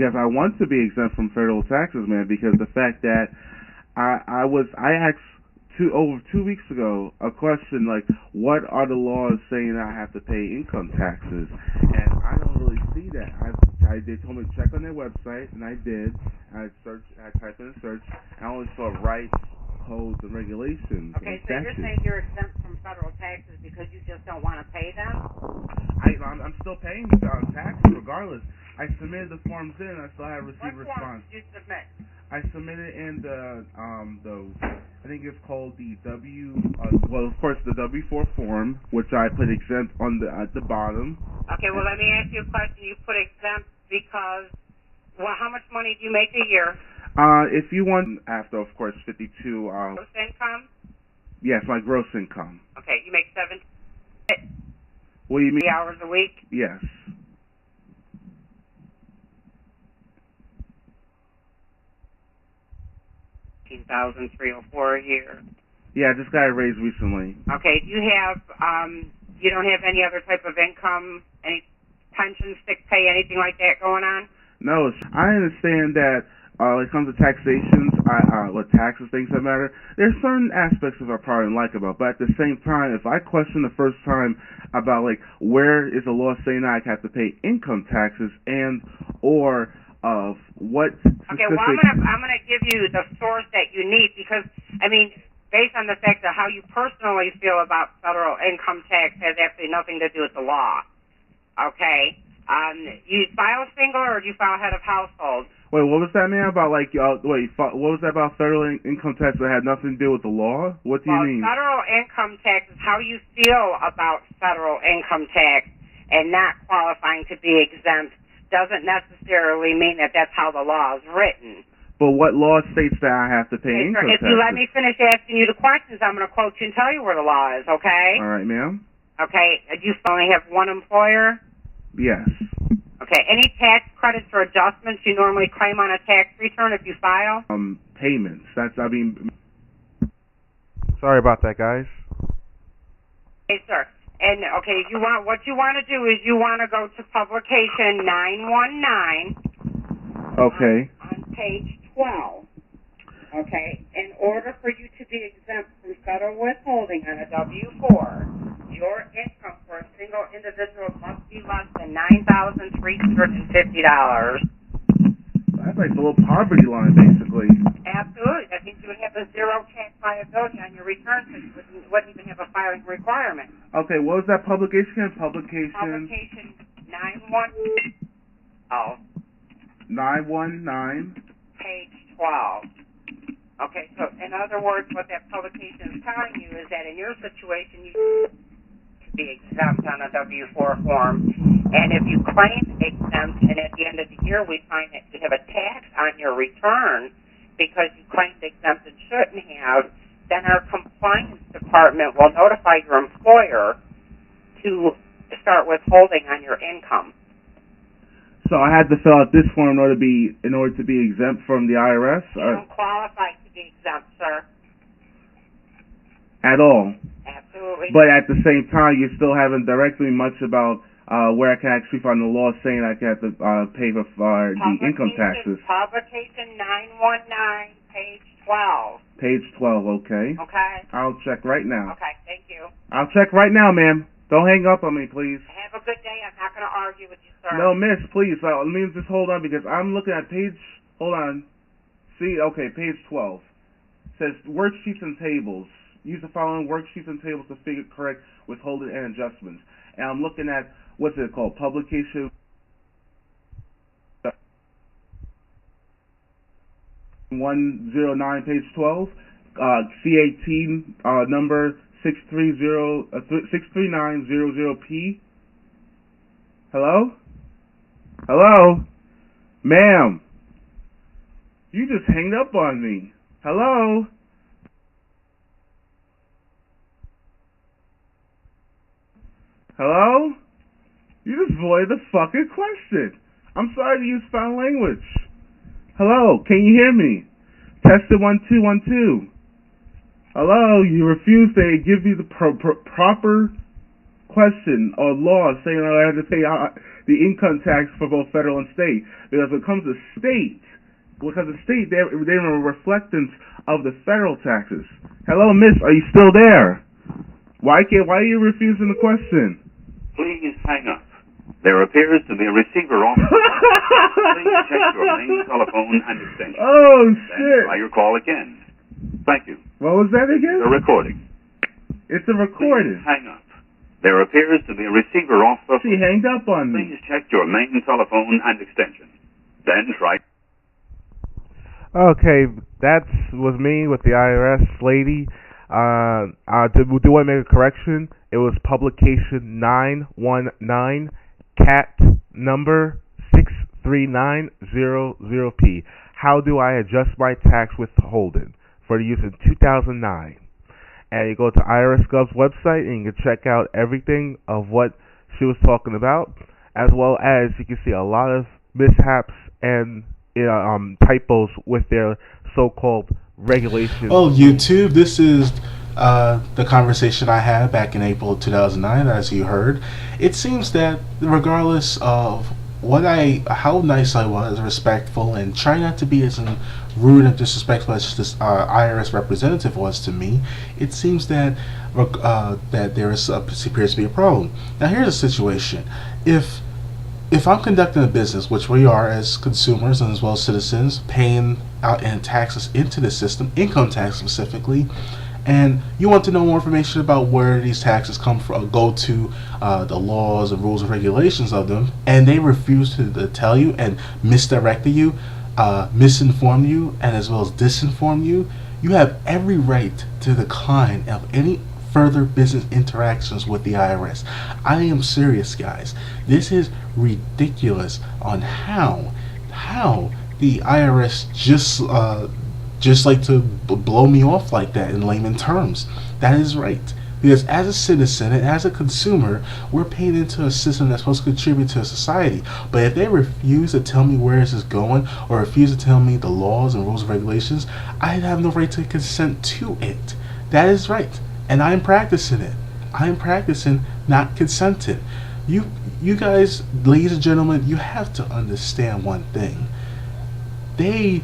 because I want to be exempt from federal taxes, man, because the fact that I asked over 2 weeks ago a question like, what are the laws saying I have to pay income taxes? And I don't really see that. They told me to check on their website, and I did. I typed in a search, and I only saw rights, codes, and regulations. Okay, so you're saying you're exempt from federal taxes because you just don't want to pay them? I'm still paying taxes regardless. I submitted the forms in, and I still haven't received a response. What forms did you submit? I submitted in the I think it's called the well, of course, the W-4 form, which I put exempt on at the bottom. Okay, well, let me ask you a question. You put exempt because, well, how much money do you make a year? If you want, after, of course, 52... gross income? Yes, my gross income. Okay, you make 7... What do you mean? 3 hours a week? Yes. $18,304 a year. Yeah, I just got it raised recently. Okay, do you have, you don't have any other type of income, any pension, sick pay, anything like that going on? No, I understand that when it comes to taxations, what taxes, things that matter, there's certain aspects of our probably like about, but at the same time, if I question the first time about, like, where is the law saying I have to pay income taxes and or of what specific... Okay, well, I'm gonna give you the source that you need because, I mean, based on the fact of how you personally feel about federal income tax has absolutely nothing to do with the law. Okay? You file single or do you file head of household? Wait, what was that, man? About, like, what was that about federal income tax that had nothing to do with the law? What do you mean? Federal income tax is how you feel about federal income tax, and not qualifying to be exempt doesn't necessarily mean that that's how the law is written. But what law states that I have to pay income tax? If you let me finish asking you the questions, I'm going to quote you and tell you where the law is, okay? All right, ma'am. Okay, do you only have one employer? Yes. Okay, any tax credits or adjustments you normally claim on a tax return if you file? Payments. Sorry about that, guys. Okay, sir. And, okay, what you want to do is you want to go to publication 919. Okay. On page 12. Okay, in order for you to be exempt from federal withholding on a W-4, your income for a single individual must be less than $9,350. That's like the little poverty line, basically. Absolutely. That means you would have a zero tax liability on your return, so you wouldn't even have a filing requirement. Okay, what was that publication? Publication 919. 919. Page 12. Okay, so in other words, what that publication is telling you is that in your situation, you should be exempt on a W-4 form. And if you claim exempt, and at the end of the year we find that you have a tax on your return because you claimed exempt and shouldn't have, then our compliance department will notify your employer to start withholding on your income. So I had to fill out this form in order to be exempt from the IRS? You don't qualify to be exempt, sir. At all? Absolutely. But at the same time, you still haven't directed me much about where I can actually find the law saying I have to pay for the income taxes. Publication 919, page 12. Page 12, okay. Okay. I'll check right now. Okay, thank you. I'll check right now, ma'am. Don't hang up on me, please. Have a good day. I'm not going to argue with you, sir. No, miss, please. Let me just hold on because I'm looking at page... Hold on. See, okay, page 12. It says worksheets and tables. Use the following worksheets and tables to figure correct withholding and adjustments. And I'm looking at, what's it called, publication 109, page 12, C18, number 63900P. Hello? Hello? Ma'am. You just hanged up on me. Hello? Hello? You just voided the fucking question. I'm sorry to use foul language. Hello? Can you hear me? Tested 1 2 1 2. Hello? You refuse to give me the proper question or law saying that I have to pay the income tax for both federal and state. Because when it comes to state, they're a reflectance of the federal taxes. Hello, miss, are you still there? Why are you refusing the question? Please hang up. There appears to be a receiver on the phone. Please check your main telephone and extension. Oh, Then shit. try your call again. Thank you. What was that again? The recording. It's a recording. Please hang up. There appears to be a receiver off the She hanged up on me. Please check your main telephone and extension. Then try. Okay, that was me with the IRS lady. Do I make a correction? It was publication 919, cat number 63900P. How do I adjust my tax withholding for the use in 2009? And you go to IRS Gov's website and you can check out everything of what she was talking about, as well as you can see a lot of mishaps and typos with their so-called regulations. Well, YouTube, this is the conversation I had back in April of 2009, as you heard. It seems that regardless of how nice I was, respectful, and try not to be as rude and disrespectful as this IRS representative was to me, it seems that there appears to be a problem. Now, here's the situation: if I'm conducting a business, which we are as consumers and as well as citizens, paying out and taxes into the system, income tax specifically, and you want to know more information about where these taxes come from, go to the laws and rules and regulations of them, and they refuse to tell you and misdirect you, misinform you, and as well as disinform you, you have every right to decline of any further business interactions with the IRS. I am serious, guys. This is ridiculous on how the IRS just like to blow me off like that in layman terms. That is right. Because as a citizen and as a consumer, we're paying into a system that's supposed to contribute to a society. But if they refuse to tell me where this is going, or refuse to tell me the laws and rules and regulations, I have no right to consent to it. That is right. And I am practicing it. I am practicing not consenting. You guys, ladies and gentlemen, you have to understand one thing. They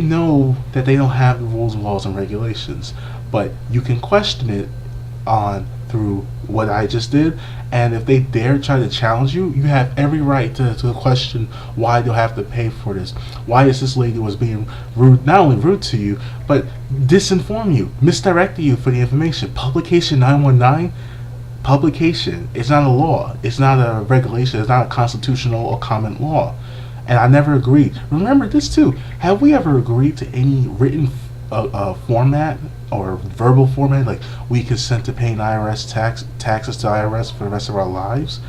know that they don't have the rules, laws, and regulations, but you can question it through what I just did, and if they dare try to challenge you, you have every right to question why they'll have to pay for this. Why is this lady was being rude, not only rude to you, but disinform you, misdirect you for the information. Publication 919, publication, it's not a law, it's not a regulation, it's not a constitutional or common law. And I never agreed. Remember this too. Have we ever agreed to any written format or verbal format, like we consent to paying IRS taxes to IRS for the rest of our lives?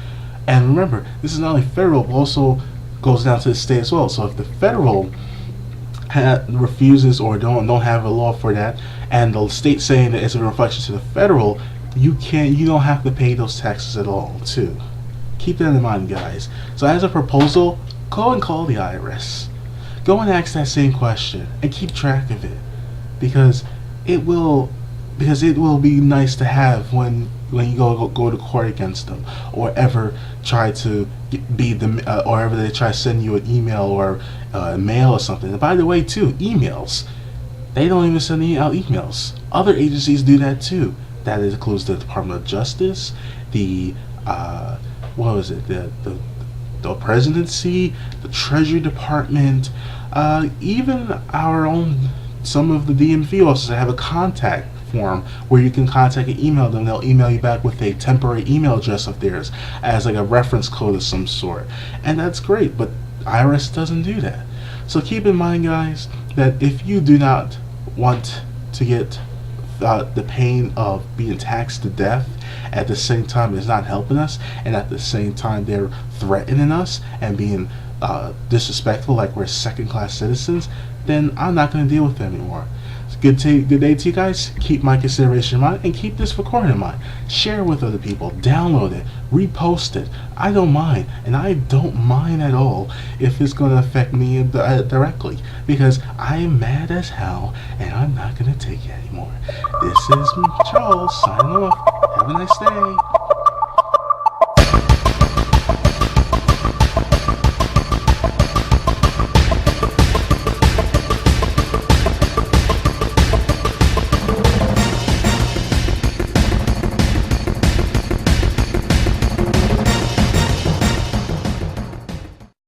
And remember, this is not only federal, but also goes down to the state as well. So if the federal refuses or don't have a law for that, and the state saying that it's a reflection to the federal, you don't have to pay those taxes at all too. Keep that in mind, guys. So as a proposal, go and call the IRS. Go and ask that same question and keep track of it, because it will be nice to have when you go to court against them, or ever try to or ever they try to send you an email or mail or something. And by the way, too, emails, they don't even send out emails. Other agencies do that too. That includes the Department of Justice, the the presidency, the Treasury Department, even some of the DMV officers have a contact form where you can contact and email them. They'll email you back with a temporary email address of theirs as like a reference code of some sort. And that's great, but IRS doesn't do that. So keep in mind, guys, that if you do not want to get the pain of being taxed to death, at the same time it's not helping us, and at the same time they're threatening us and being disrespectful like we're second-class citizens, then I'm not going to deal with them anymore. So Good day to you guys. Keep my consideration in mind and keep this recording in mind. Share with other people. Download it. Repost it. I don't mind. And I don't mind at all if it's going to affect me directly. Because I am mad as hell and I'm not going to take it anymore. This is Charles signing off. Have a nice day.